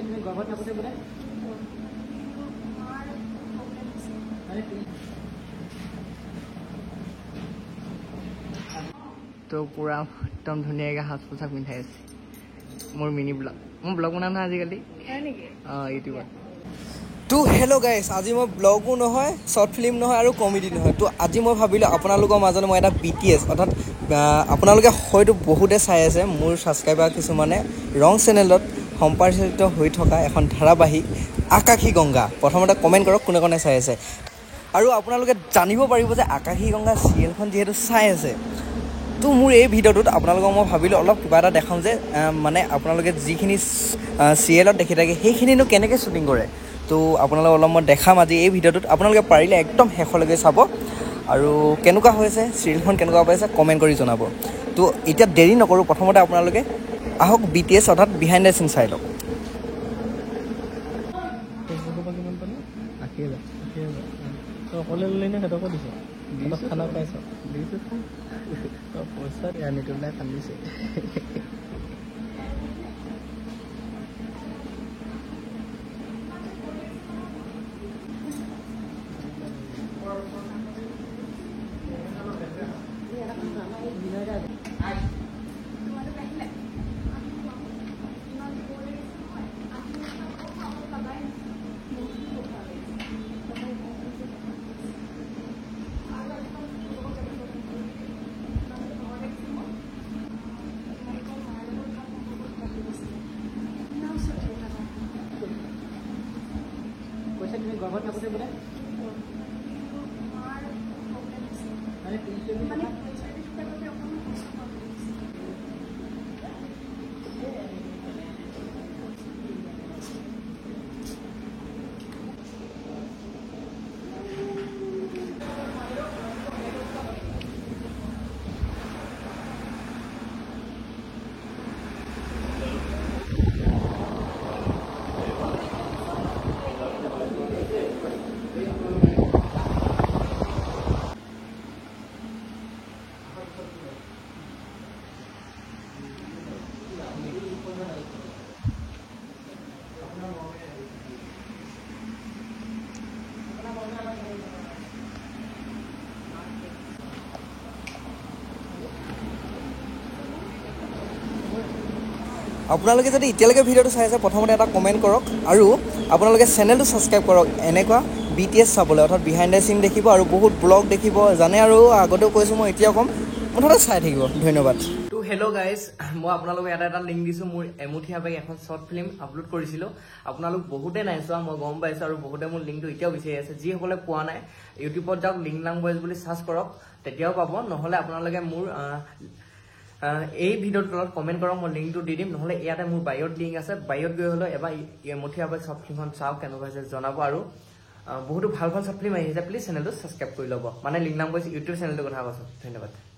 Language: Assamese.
তুমি গৰ্ভত থাকোঁতে বোলে তো পুৰা একদম ধুনীয়াকৈ সাজ পোছাক পিন্ধাই আছে মোৰ মিনি ব্লগ মই ব্লগ বনাম নহয় আজিকালি ইউটিউবত তো হেল্ল' গাইজ আজি মই ব্লগো নহয় শ্বৰ্ট ফিল্ম নহয় আৰু কমেডি নহয় তো আজি মই ভাবিলোঁ আপোনালোকৰ মাজত মই এটা BTS অৰ্থাৎ আপোনালোকে হয়তো বহুতে চাই আছে মোৰ ছাবস্ক্ৰাইবাৰ কিছুমানে ৰং চেনেলত সম্প্ৰচাৰিত হৈ থকা এখন ধাৰাবাহিক আকাশী গংগা প্ৰথমতে কমেণ্ট কৰক কোনে কোনে চাই আছে আৰু আপোনালোকে জানিব পাৰিব যে আকাশী গংগা চিৰিয়েলখন যিহেতু চাই আছে তো মোৰ এই ভিডিঅ'টোত আপোনালোকক মই ভাবিলোঁ অলপ কিবা এটা দেখাওঁ যে মানে আপোনালোকে যিখিনি চিৰিয়েলত দেখি থাকে সেইখিনিনো কেনেকৈ শ্বুটিং কৰে তো আপোনালোকক অলপ মই দেখাম আজি এই ভিডিঅ'টোত আপোনালোকে পাৰিলে একদম শেষলৈকে চাব আৰু কেনেকুৱা হৈছে চিৰিয়েলখন কেনেকুৱা পাইছে কমেণ্ট কৰি জনাব তো এতিয়া দেৰি নকৰোঁ প্ৰথমতে আপোনালোকে আহক BTS অৰ্থাৎ বিহাইণ্ড দ্য চিন চাই লওক অকলে ল'লে নে সিহঁতকো দিছে খানা পাইছ পইচা আনি তোলাই কান্দিছে তুমি গৰ্ভত থাকোঁতে বোলে আপোনালোকে যদি এতিয়ালৈকে ভিডিঅ'টো চাই আছে প্ৰথমতে এটা কমেণ্ট কৰক আৰু আপোনালোকে চেনেলটো ছাবস্ক্ৰাইব কৰক এনেকুৱা BTS চাবলৈ অৰ্থাৎ বিহাইণ্ড দ্য চিন দেখিব আৰু বহুত ব্লগ দেখিব জানে আৰু আগতেও কৈছোঁ মই এতিয়াও ক'ম মুঠতে চাই থাকিব ধন্যবাদ তো হেল্ল' গাইজ মই আপোনালোকক এটা লিংক দিছোঁ মোৰ এমুঠীয়া বেগ এখন শ্বৰ্ট ফিল্ম আপলোড কৰিছিলোঁ আপোনালোক বহুতে নাই চোৱা মই গম পাইছোঁ আৰু বহুতে মোৰ লিংকটো এতিয়াও বিচাৰি আছে যিসকলে পোৱা নাই ইউটিউবত যাওক লিংলাং বইজ বুলি চাৰ্চ কৰক তেতিয়াও পাব নহ'লে আপোনালোকে মোৰ এই ভিডিঅ'টোৰ তলত কমেণ্ট কৰক মই লিংকটো দি দিম নহ'লে ইয়াতে মোৰ বায়'ত লিংক আছে বায়'ত গৈ হ'লেও এবাৰ এমুঠীয়া বেগ শ্বৰ্ট ফিল্মখন চাওক কেনেকুৱা হৈছে জনাব আৰু বহুতো ভাল ভাল শ্বৰ্ট ফিল্ম আহিছে প্লিজ চেনেলটো ছাবস্ক্ৰাইব কৰি ল'ব মানে লিংলাং বইজ ইউটিউব চেনেলটোৰ কথা কৈছোঁ ধন্যবাদ